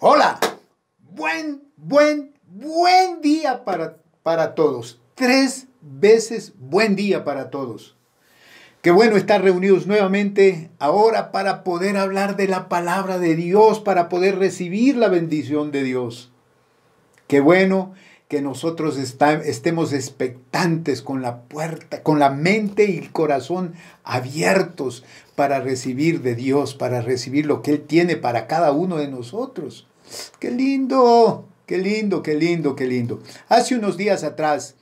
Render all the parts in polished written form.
Hola, buen día para todos. 3 veces buen día para todos. Qué bueno estar reunidos nuevamente ahora para poder hablar de la palabra de Dios, para poder recibir la bendición de Dios. Qué bueno que nosotros estemos expectantes con la puerta, con la mente y el corazón abiertos para recibir de Dios, para recibir lo que Él tiene para cada uno de nosotros. ¡Qué lindo! ¡Qué lindo, qué lindo, qué lindo! Hace unos días atrás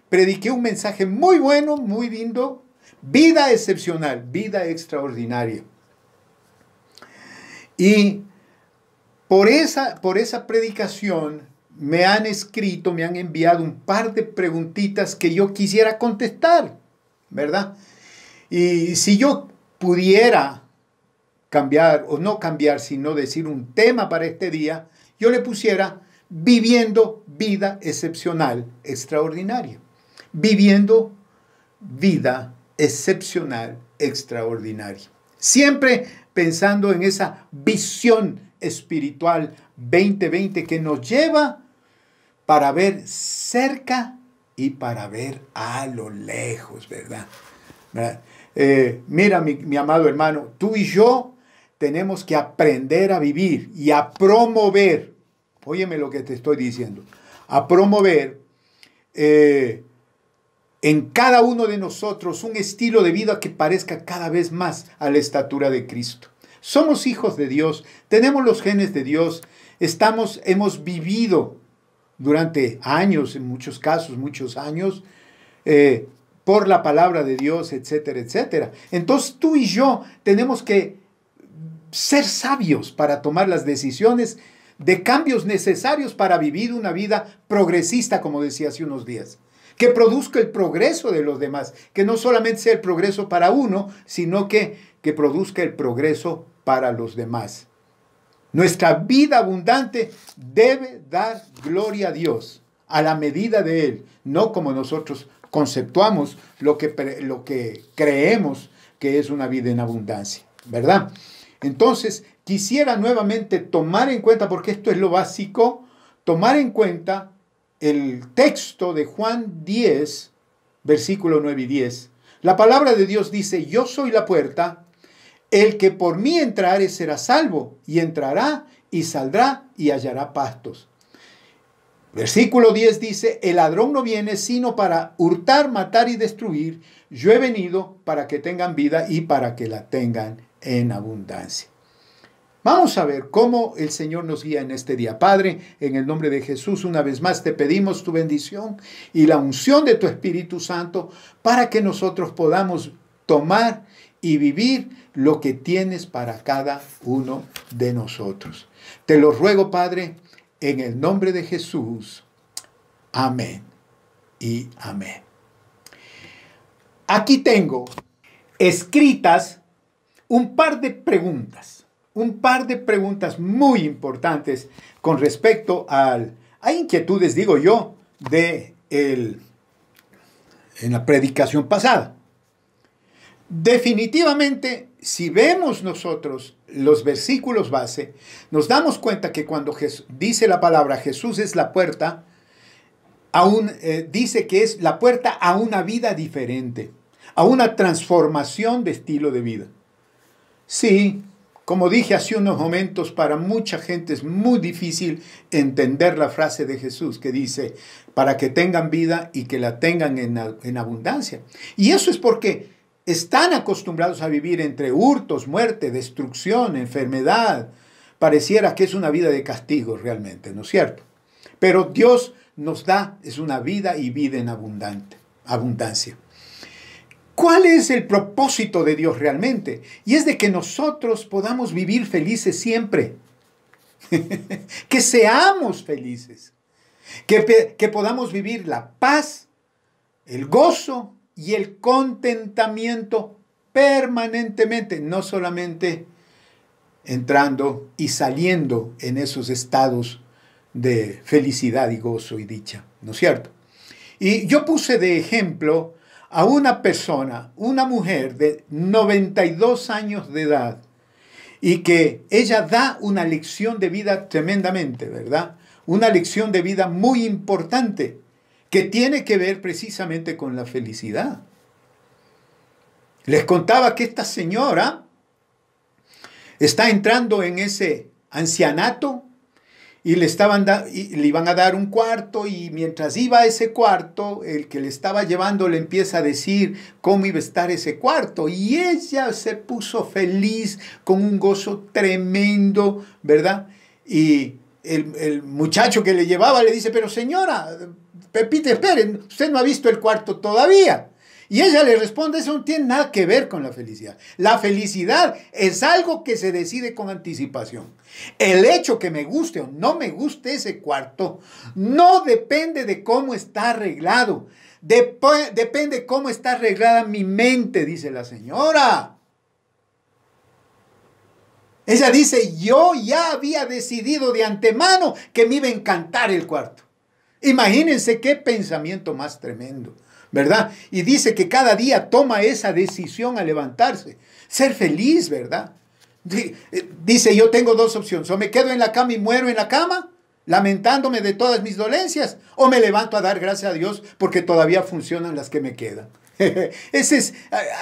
prediqué un mensaje muy bueno, muy lindo. Vida excepcional, vida extraordinaria. Y por esa predicación me han escrito, me han enviado un par de preguntitas que yo quisiera contestar, ¿verdad? Y si yo pudiera cambiar, o no cambiar, sino decir un tema para este día, yo le pusiera viviendo vida excepcional, extraordinaria. Viviendo vida excepcional, extraordinaria. Siempre pensando en esa visión espiritual 2020 que nos lleva para ver cerca y para ver a lo lejos, ¿verdad? Mira, mi amado hermano, tú y yo tenemos que aprender a vivir y a promover, óyeme lo que te estoy diciendo, a promover en cada uno de nosotros un estilo de vida que parezca cada vez más a la estatura de Cristo. Somos hijos de Dios, tenemos los genes de Dios, hemos vivido durante años, en muchos casos, muchos años, por la palabra de Dios, etcétera, etcétera. Entonces tú y yo tenemos que ser sabios para tomar las decisiones de cambios necesarios para vivir una vida progresista, como decía hace unos días. Que produzca el progreso de los demás, que no solamente sea el progreso para uno, sino que produzca el progreso para los demás. Nuestra vida abundante debe dar gloria a Dios, a la medida de Él, no como nosotros conceptuamos lo que creemos que es una vida en abundancia, ¿verdad? Entonces, quisiera nuevamente tomar en cuenta, porque esto es lo básico, tomar en cuenta el texto de Juan 10, versículo 9 y 10. La palabra de Dios dice, yo soy la puerta, el que por mí entrare será salvo, y entrará y saldrá y hallará pastos. Versículo 10 dice, el ladrón no viene sino para hurtar, matar y destruir. Yo he venido para que tengan vida y para que la tengan en abundancia. Vamos a ver cómo el Señor nos guía en este día. Padre, en el nombre de Jesús, una vez más te pedimos tu bendición y la unción de tu Espíritu Santo para que nosotros podamos tomar y vivir lo que tienes para cada uno de nosotros. Te lo ruego, Padre, en el nombre de Jesús. Amén y amén. Aquí tengo escritas un par de preguntas muy importantes con respecto a inquietudes, digo yo, en la predicación pasada. Definitivamente, si vemos nosotros los versículos base, nos damos cuenta que cuando dice la palabra Jesús es la puerta, dice que es la puerta a una vida diferente, a una transformación de estilo de vida. Sí, como dije hace unos momentos, para mucha gente es muy difícil entender la frase de Jesús que dice, para que tengan vida y que la tengan en abundancia. Y eso es porque están acostumbrados a vivir entre hurtos, muerte, destrucción, enfermedad. Pareciera que es una vida de castigo realmente, ¿no es cierto? Pero Dios nos da, es una vida y vida en abundancia. ¿Cuál es el propósito de Dios realmente? Y es de que nosotros podamos vivir felices siempre. Que seamos felices. Que podamos vivir la paz, el gozo y el contentamiento permanentemente. No solamente entrando y saliendo en esos estados de felicidad y gozo y dicha. ¿No es cierto? Y yo puse de ejemplo a una persona, una mujer de 92 años de edad, y que ella da una lección de vida tremendamente, ¿verdad? Una lección de vida muy importante que tiene que ver precisamente con la felicidad. Les contaba que esta señora está entrando en ese ancianato y le iban a dar un cuarto, y mientras iba a ese cuarto, el que le estaba llevando le empieza a decir cómo iba a estar ese cuarto, y ella se puso feliz con un gozo tremendo, ¿verdad? Y el muchacho que le llevaba le dice, pero señora, Pepita, esperen, usted no ha visto el cuarto todavía. Y ella le responde, eso no tiene nada que ver con la felicidad. La felicidad es algo que se decide con anticipación. El hecho que me guste o no me guste ese cuarto no depende de cómo está arreglado. Depende cómo está arreglada mi mente, dice la señora. Ella dice, yo ya había decidido de antemano que me iba a encantar el cuarto. Imagínense qué pensamiento más tremendo, ¿verdad? Y dice que cada día toma esa decisión a levantarse. Ser feliz, ¿verdad? Dice, yo tengo dos opciones. O me quedo en la cama y muero en la cama, lamentándome de todas mis dolencias, o me levanto a dar gracias a Dios porque todavía funcionan las que me quedan. Ese es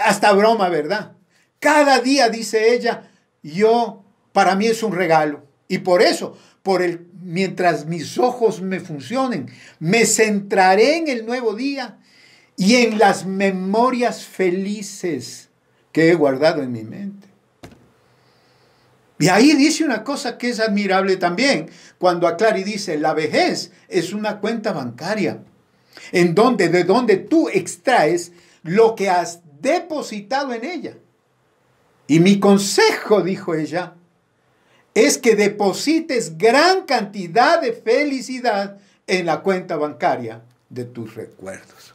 hasta broma, ¿verdad? Cada día, dice ella, para mí es un regalo. Y por eso, mientras mis ojos me funcionen, me centraré en el nuevo día y en las memorias felices que he guardado en mi mente. Y ahí dice una cosa que es admirable también, cuando aclara y dice, la vejez es una cuenta bancaria, de donde tú extraes lo que has depositado en ella. Y mi consejo, dijo ella, es que deposites gran cantidad de felicidad en la cuenta bancaria de tus recuerdos.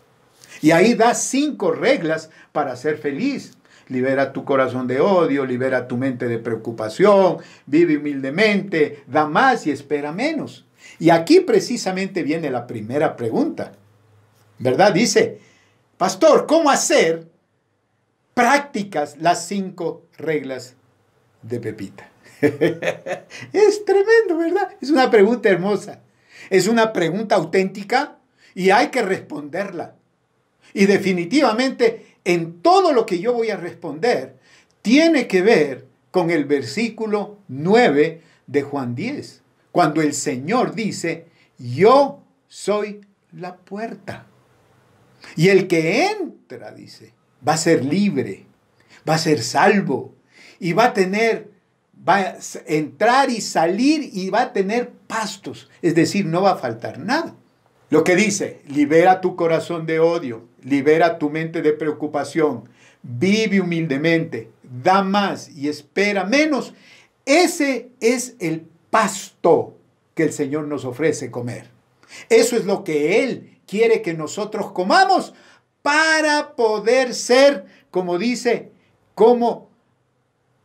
Y ahí da 5 reglas para ser feliz. Libera tu corazón de odio, libera tu mente de preocupación, vive humildemente, da más y espera menos. Y aquí precisamente viene la primera pregunta, ¿verdad? Dice, pastor, ¿cómo hacer prácticas las 5 reglas de Pepita? Es tremendo, ¿verdad? Es una pregunta hermosa. Es una pregunta auténtica y hay que responderla. Y definitivamente en todo lo que yo voy a responder tiene que ver con el versículo 9 de Juan 10, cuando el Señor dice, yo soy la puerta. Y el que entra, dice, va a ser libre, va a ser salvo y va a entrar y salir y va a tener pastos, es decir, no va a faltar nada. Lo que dice, libera tu corazón de odio, libera tu mente de preocupación, vive humildemente, da más y espera menos. Ese es el pasto que el Señor nos ofrece comer. Eso es lo que Él quiere que nosotros comamos para poder ser, como dice, como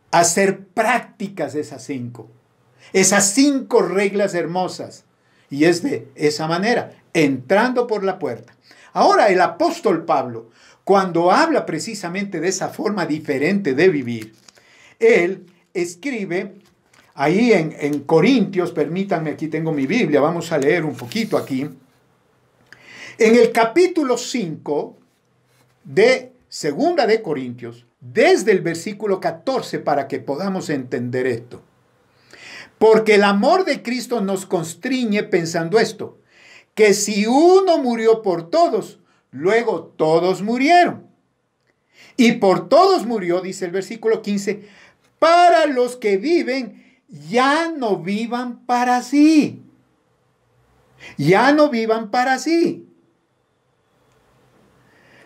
hacer prácticas esas 5 reglas hermosas. Y es de esa manera, entrando por la puerta. Ahora el apóstol Pablo, cuando habla precisamente de esa forma diferente de vivir, él escribe ahí en Corintios, permítanme, aquí tengo mi Biblia, vamos a leer un poquito aquí. En el capítulo 5 de Segunda de Corintios, desde el versículo 14 para que podamos entender esto. Porque el amor de Cristo nos constriñe pensando esto, que si uno murió por todos, luego todos murieron. Y por todos murió, dice el versículo 15, para los que viven, ya no vivan para sí. Ya no vivan para sí,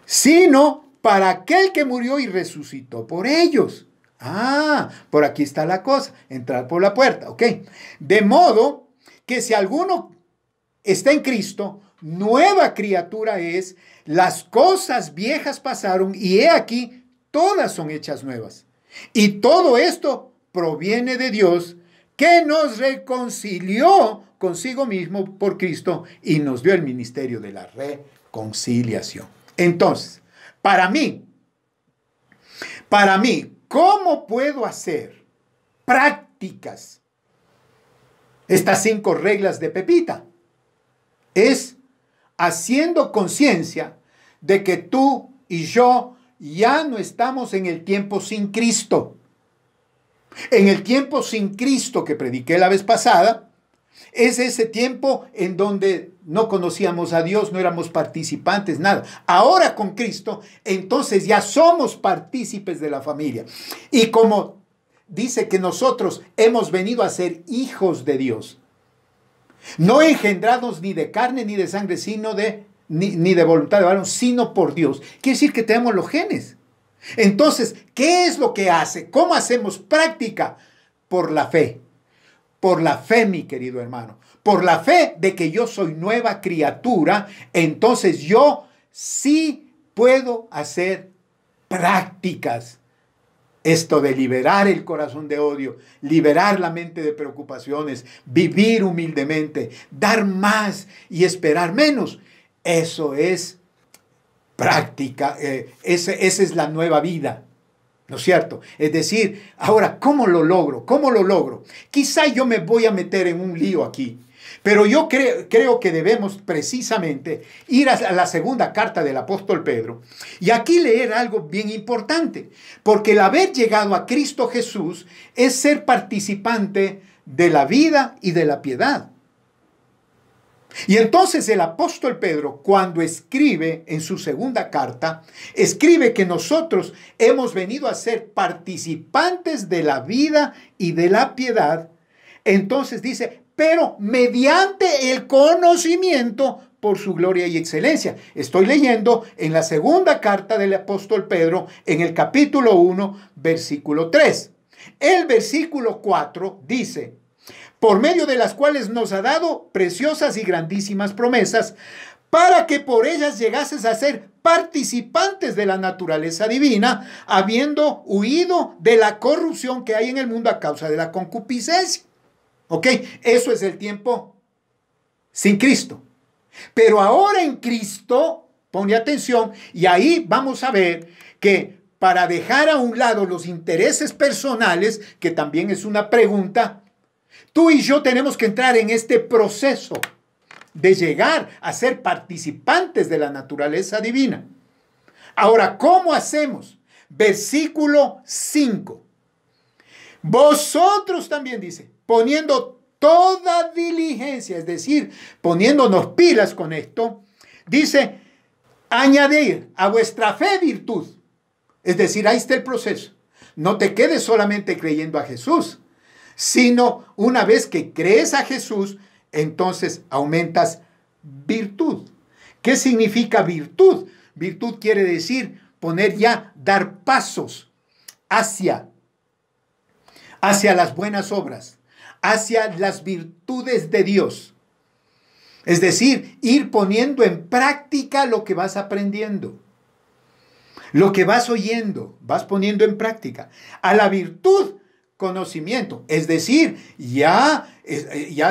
sino para aquel que murió y resucitó por ellos. Por aquí está la cosa, entrar por la puerta, ¿ok? De modo que si alguno está en Cristo, nueva criatura es, las cosas viejas pasaron y he aquí, todas son hechas nuevas. Y todo esto proviene de Dios, que nos reconcilió consigo mismo por Cristo y nos dio el ministerio de la reconciliación. Entonces, para mí, ¿cómo puedo hacer prácticas. Estas 5 reglas de Pepita es haciendo conciencia de que tú y yo ya no estamos en el tiempo sin Cristo. En el tiempo sin Cristo que prediqué la vez pasada, es ese tiempo en donde no conocíamos a Dios, no éramos participantes, nada. Ahora con Cristo, entonces ya somos partícipes de la familia. Y como dice que nosotros hemos venido a ser hijos de Dios, no engendrados ni de carne ni de sangre, sino ni de voluntad de varón, sino por Dios. Quiere decir que tenemos los genes. Entonces, ¿qué es lo que hace? ¿Cómo hacemos práctica? Por la fe. Por la fe, mi querido hermano. Por la fe de que yo soy nueva criatura, entonces yo sí puedo hacer prácticas. Esto de liberar el corazón de odio, liberar la mente de preocupaciones, vivir humildemente, dar más y esperar menos. Eso es práctica, esa es la nueva vida, ¿no es cierto? Es decir, ahora, ¿cómo lo logro? ¿Cómo lo logro? Quizá yo me voy a meter en un lío aquí, pero yo creo que debemos precisamente ir a la segunda carta del apóstol Pedro y aquí leer algo bien importante, porque el haber llegado a Cristo Jesús es ser participante de la vida y de la piedad. Y entonces el apóstol Pedro, cuando escribe en su segunda carta, escribe que nosotros hemos venido a ser participantes de la vida y de la piedad. Entonces dice, pero mediante el conocimiento por su gloria y excelencia. Estoy leyendo en la segunda carta del apóstol Pedro, en el capítulo 1, versículo 3. El versículo 4 dice, por medio de las cuales nos ha dado preciosas y grandísimas promesas, para que por ellas llegases a ser participantes de la naturaleza divina, habiendo huido de la corrupción que hay en el mundo a causa de la concupiscencia. ¿Ok? Eso es el tiempo sin Cristo. Pero ahora en Cristo, pone atención, y ahí vamos a ver que para dejar a un lado los intereses personales, que también es una pregunta, tú y yo tenemos que entrar en este proceso de llegar a ser participantes de la naturaleza divina. Ahora, ¿cómo hacemos? Versículo 5. Vosotros también, dice, poniendo toda diligencia, es decir, poniéndonos pilas con esto, dice, añadir a vuestra fe virtud. Es decir, ahí está el proceso. No te quedes solamente creyendo a Jesús, sino una vez que crees a Jesús, entonces aumentas virtud. ¿Qué significa virtud? Virtud quiere decir dar pasos hacia las buenas obras, hacia las virtudes de Dios. Es decir, ir poniendo en práctica lo que vas aprendiendo. Lo que vas oyendo, vas poniendo en práctica. A la virtud, conocimiento. Es decir, ya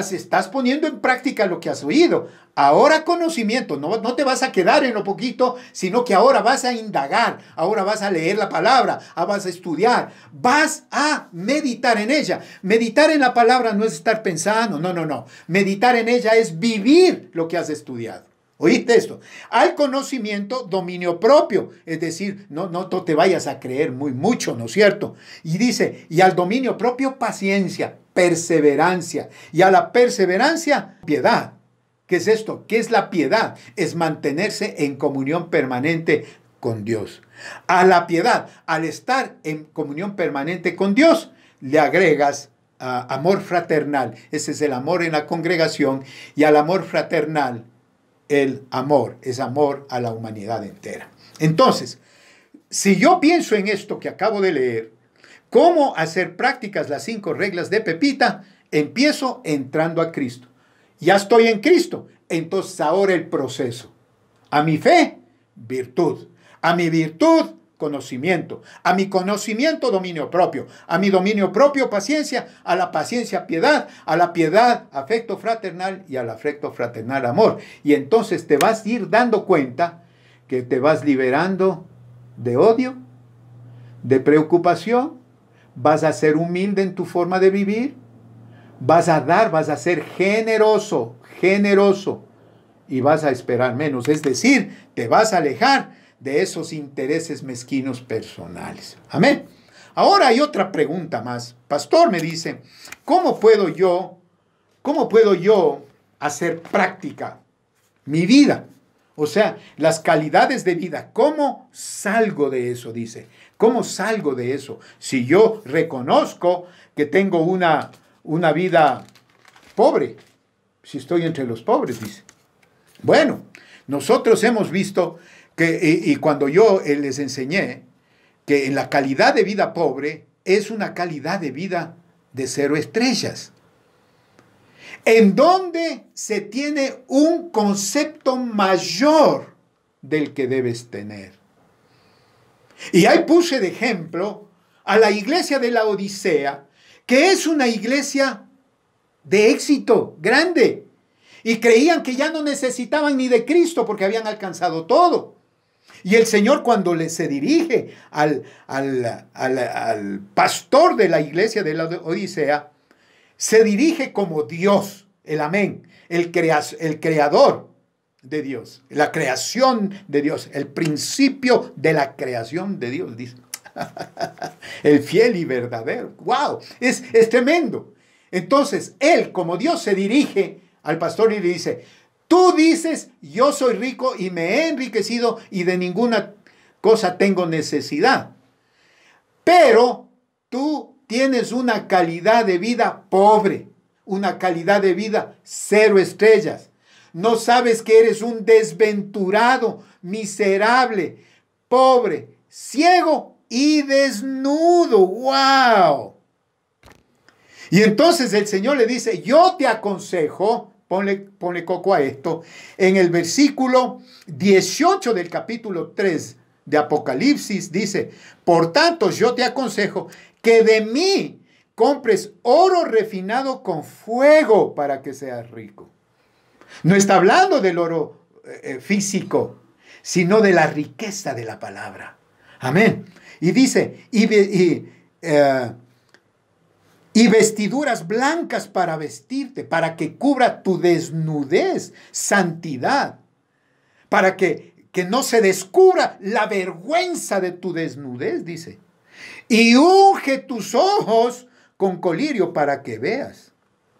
se estás poniendo en práctica lo que has oído. Ahora conocimiento. No te vas a quedar en lo poquito, sino que ahora vas a indagar. Ahora vas a leer la palabra. Vas a estudiar. Vas a meditar en ella. Meditar en la palabra no es estar pensando. No. Meditar en ella es vivir lo que has estudiado. ¿Oíste esto? Al conocimiento, dominio propio. Es decir, no te vayas a creer mucho, ¿no es cierto? Y dice, y al dominio propio, paciencia, perseverancia. Y a la perseverancia, piedad. ¿Qué es esto? ¿Qué es la piedad? Es mantenerse en comunión permanente con Dios. A la piedad, al estar en comunión permanente con Dios, le agregas amor fraternal. Ese es el amor en la congregación. Y al amor fraternal, el amor es amor a la humanidad entera. Entonces, si yo pienso en esto que acabo de leer, cómo hacer prácticas las 5 reglas de Pepita, empiezo entrando a Cristo. Ya estoy en Cristo, entonces ahora el proceso. A mi fe, virtud. A mi virtud, conocimiento. A mi conocimiento, dominio propio. A mi dominio propio, paciencia. A la paciencia, piedad. A la piedad, afecto fraternal. Y al afecto fraternal, amor. Y entonces te vas a ir dando cuenta que te vas liberando de odio, de preocupación, ¿Vas a ser humilde en tu forma de vivir? ¿Vas a dar? ¿Vas a ser generoso? Generoso. Y vas a esperar menos. Es decir, te vas a alejar de esos intereses mezquinos personales. Amén. Ahora hay otra pregunta más. Pastor, me dice, ¿cómo puedo yo hacer práctica mi vida? O sea, las calidades de vida. ¿Cómo salgo de eso? Dice. ¿Cómo salgo de eso? Si yo reconozco que tengo una vida pobre. Si estoy entre los pobres, dice. Bueno, nosotros hemos visto que, y cuando yo les enseñé, que en la calidad de vida pobre es una calidad de vida de 0 estrellas. En donde se tiene un concepto mayor del que debes tener. Y ahí puse de ejemplo a la iglesia de la Odisea, que es una iglesia de éxito grande. Y creían que ya no necesitaban ni de Cristo porque habían alcanzado todo. Y el Señor, cuando se dirige al pastor de la iglesia de la Odisea, se dirige como Dios, el amén, el creador de Dios, la creación de Dios, el principio de la creación de Dios, dice. El fiel y verdadero. ¡Wow! Es tremendo. Entonces, él, como Dios, se dirige al pastor y le dice, tú dices, yo soy rico y me he enriquecido y de ninguna cosa tengo necesidad. Pero tú tienes una calidad de vida pobre, una calidad de vida 0 estrellas. No sabes que eres un desventurado, miserable, pobre, ciego y desnudo. ¡Wow! Y entonces el Señor le dice, yo te aconsejo, ponle coco a esto, en el versículo 18 del capítulo 3 de Apocalipsis, dice, por tanto yo te aconsejo que de mí compres oro refinado con fuego para que seas rico. No está hablando del oro físico, sino de la riqueza de la palabra. Amén. Y dice, y vestiduras blancas para vestirte, para que cubra tu desnudez, santidad, para que no se descubra la vergüenza de tu desnudez, dice. Y unge tus ojos con colirio para que veas.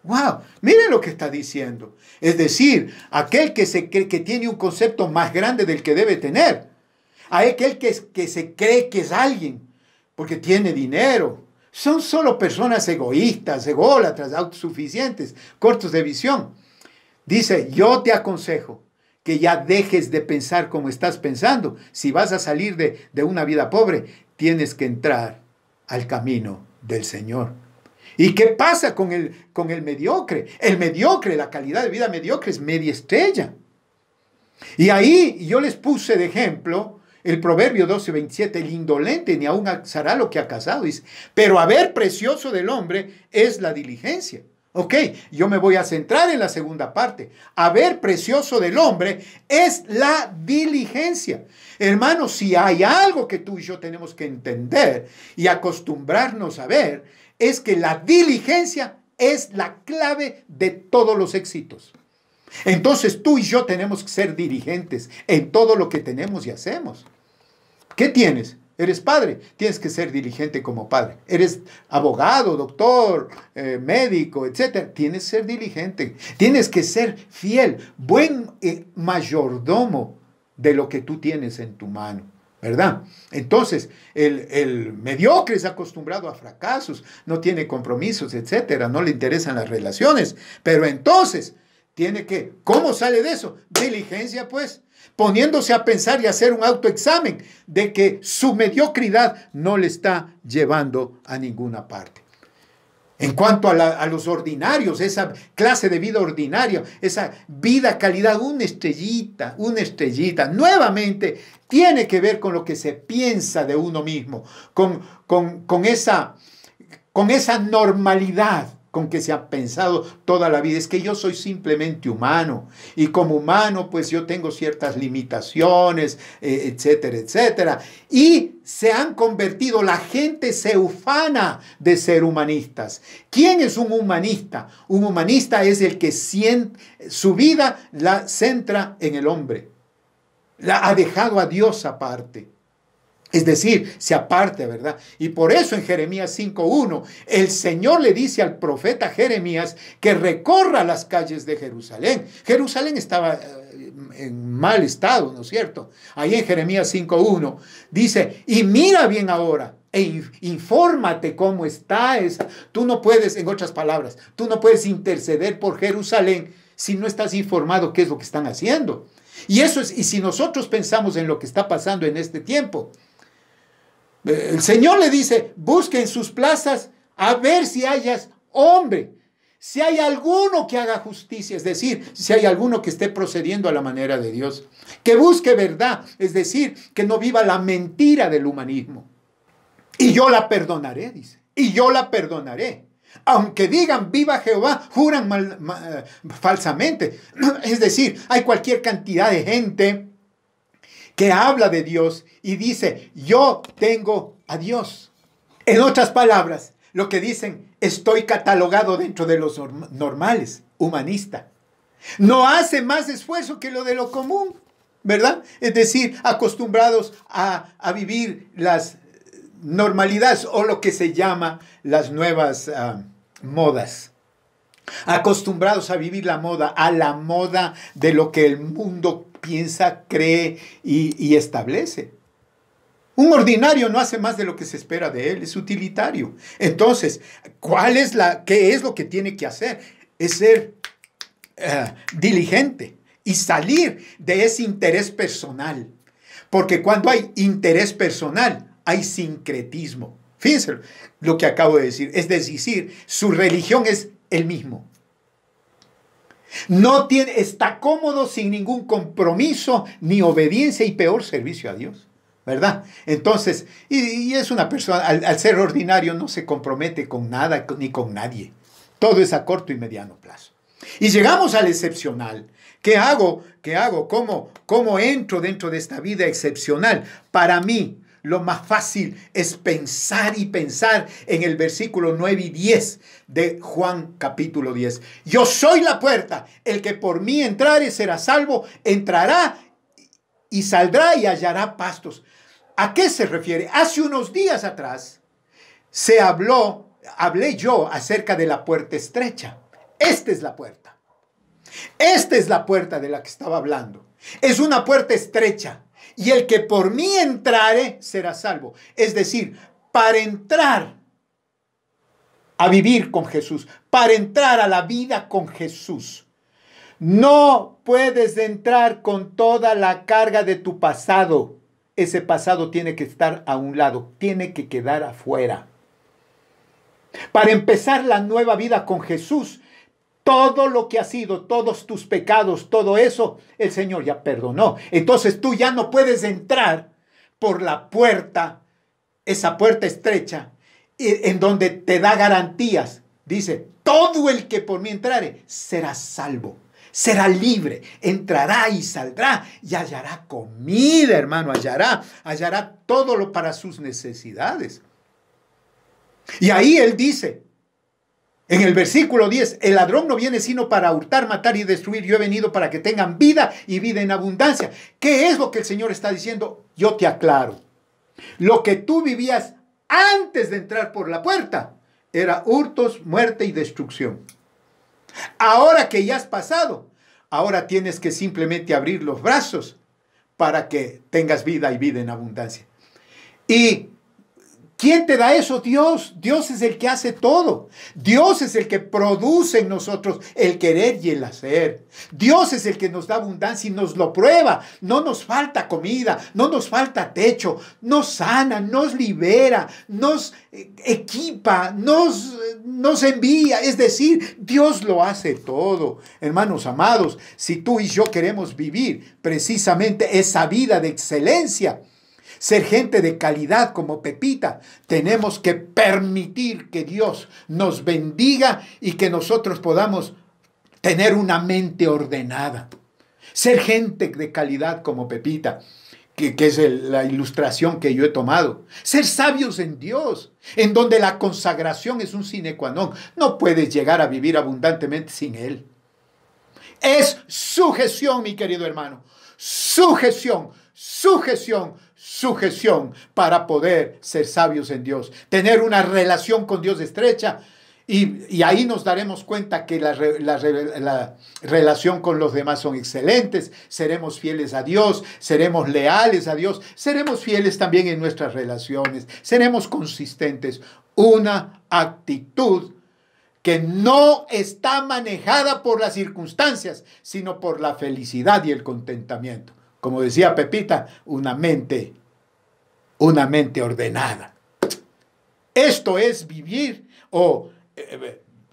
¡Wow! Miren lo que está diciendo. Es decir, aquel que se cree que tiene un concepto más grande del que debe tener, a aquel que se cree que es alguien porque tiene dinero. Son solo personas egoístas, ególatras, autosuficientes, cortos de visión. Dice, yo te aconsejo que ya dejes de pensar como estás pensando. Si vas a salir de una vida pobre, tienes que entrar al camino del Señor. ¿Y qué pasa con el mediocre? El mediocre, la calidad de vida mediocre es media estrella. Y ahí yo les puse de ejemplo el Proverbio 12:27, el indolente ni aún hará lo que ha casado. Dice, pero haber precioso del hombre es la diligencia. Ok, yo me voy a centrar en la segunda parte. Haber precioso del hombre es la diligencia. Hermanos, si hay algo que tú y yo tenemos que entender y acostumbrarnos a ver, es que la diligencia es la clave de todos los éxitos. Entonces tú y yo tenemos que ser diligentes en todo lo que tenemos y hacemos. ¿Qué tienes? Eres padre, tienes que ser diligente como padre. Eres abogado, doctor, médico, etc. Tienes que ser diligente. Tienes que ser fiel, buen mayordomo de lo que tú tienes en tu mano, ¿verdad? Entonces, el mediocre es acostumbrado a fracasos, no tiene compromisos, etc. No le interesan las relaciones. Pero entonces, ¿cómo sale de eso? Diligencia, pues. Poniéndose a pensar y hacer un autoexamen de que su mediocridad no le está llevando a ninguna parte. En cuanto a los ordinarios, esa clase de vida ordinaria, esa vida calidad, una estrellita, nuevamente tiene que ver con lo que se piensa de uno mismo, con esa normalidad con que se ha pensado toda la vida. Es que yo soy simplemente humano y como humano pues yo tengo ciertas limitaciones, etcétera, etcétera. Y se han convertido, la gente se ufana de ser humanistas. ¿Quién es un humanista? Un humanista es el que su vida la centra en el hombre. La ha dejado a Dios aparte. Es decir, se aparta, ¿verdad? Y por eso en Jeremías 5:1, el Señor le dice al profeta Jeremías que recorra las calles de Jerusalén. Jerusalén estaba en mal estado, ¿no es cierto? Ahí en Jeremías 5:1 dice, y mira bien ahora, e infórmate cómo está esa. Tú no puedes, en otras palabras, tú no puedes interceder por Jerusalén si no estás informado qué es lo que están haciendo. Y eso es, y si nosotros pensamos en lo que está pasando en este tiempo, el Señor le dice, busque en sus plazas a ver si hayas hombre, si hay alguno que haga justicia, es decir, si hay alguno que esté procediendo a la manera de Dios, que busque verdad, es decir, que no viva la mentira del humanismo. Y yo la perdonaré, dice, y yo la perdonaré. Aunque digan viva Jehová, juran falsamente. Es decir, hay cualquier cantidad de gente que habla de Dios y dice, yo tengo a Dios. En otras palabras, lo que dicen, estoy catalogado dentro de los normales, humanista. No hace más esfuerzo que lo de lo común, ¿verdad? Es decir, acostumbrados a vivir las normalidades o lo que se llama las nuevas modas. Acostumbrados a vivir la moda, a la moda de lo que el mundo piensa, cree y establece. Un ordinario no hace más de lo que se espera de él, es utilitario. Entonces, ¿qué es lo que tiene que hacer? Es ser diligente y salir de ese interés personal. Porque cuando hay interés personal, hay sincretismo. Fíjense lo que acabo de decir. Es decir, su religión es el mismo. Está cómodo sin ningún compromiso ni obediencia y peor servicio a Dios, ¿verdad? Entonces, y es una persona, al ser ordinario no se compromete con nada ni con nadie. Todo es a corto y mediano plazo. Y llegamos al excepcional. ¿Qué hago? ¿Cómo entro dentro de esta vida excepcional? Para mí, lo más fácil es pensar en el versículo 9 y 10 de Juan capítulo 10. Yo soy la puerta, el que por mí entrare será salvo, entrará y saldrá y hallará pastos. ¿A qué se refiere? Hace unos días atrás hablé yo acerca de la puerta estrecha. Esta es la puerta. Esta es la puerta de la que estaba hablando. Es una puerta estrecha. Y el que por mí entrare será salvo. Es decir, para entrar a vivir con Jesús, para entrar a la vida con Jesús, no puedes entrar con toda la carga de tu pasado. Ese pasado tiene que estar a un lado, tiene que quedar afuera. Para empezar la nueva vida con Jesús, todo lo que has sido, todos tus pecados, todo eso, el Señor ya perdonó. Entonces tú ya no puedes entrar por la puerta, esa puerta estrecha, en donde te da garantías. Dice, todo el que por mí entrare será salvo, será libre, entrará y saldrá y hallará comida, hermano, hallará todo lo para sus necesidades. Y ahí él dice, en el versículo 10, el ladrón no viene sino para hurtar, matar y destruir. Yo he venido para que tengan vida y vida en abundancia. ¿Qué es lo que el Señor está diciendo? Yo te aclaro. Lo que tú vivías antes de entrar por la puerta era hurtos, muerte y destrucción. Ahora que ya has pasado, ahora tienes que simplemente abrir los brazos para que tengas vida y vida en abundancia. Y ¿quién te da eso? Dios. Dios es el que hace todo. Dios es el que produce en nosotros el querer y el hacer. Dios es el que nos da abundancia y nos lo prueba. No nos falta comida, no nos falta techo. Nos sana, nos libera, nos equipa, nos envía. Es decir, Dios lo hace todo. Hermanos amados, si tú y yo queremos vivir precisamente esa vida de excelencia, ser gente de calidad como Pepita. Tenemos que permitir que Dios nos bendiga y que nosotros podamos tener una mente ordenada. Ser gente de calidad como Pepita, que es la ilustración que yo he tomado. Ser sabios en Dios, en donde la consagración es un sine qua non. No puedes llegar a vivir abundantemente sin Él. Es sujeción, mi querido hermano. Sujeción, sujeción, sujeción para poder ser sabios en Dios. Tener una relación con Dios estrecha. Y ahí nos daremos cuenta que la relación con los demás son excelentes. Seremos fieles a Dios, seremos leales a Dios, seremos fieles también en nuestras relaciones, seremos consistentes. Una actitud que no está manejada por las circunstancias, sino por la felicidad y el contentamiento. Como decía Pepita, una mente ordenada. Esto es vivir o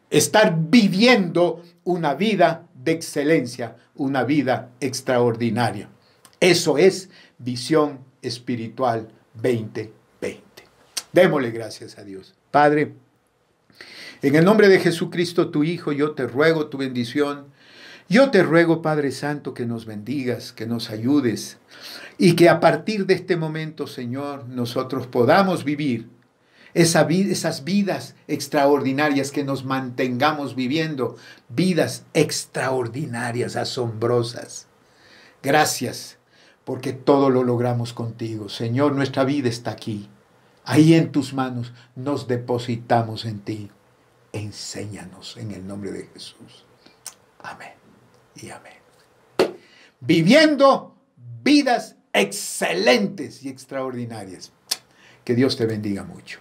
estar viviendo una vida de excelencia, una vida extraordinaria. Eso es Visión Espiritual 2020. Démosle gracias a Dios. Padre, en el nombre de Jesucristo, tu Hijo, yo te ruego tu bendición. Yo te ruego, Padre Santo, que nos bendigas, que nos ayudes y que a partir de este momento, Señor, nosotros podamos vivir esas vidas extraordinarias, que nos mantengamos viviendo vidas extraordinarias, asombrosas. Gracias, porque todo lo logramos contigo. Señor, nuestra vida está aquí. Ahí en tus manos nos depositamos en ti. Enséñanos en el nombre de Jesús. Amén y amén. Viviendo vidas excelentes y extraordinarias. Que Dios te bendiga mucho.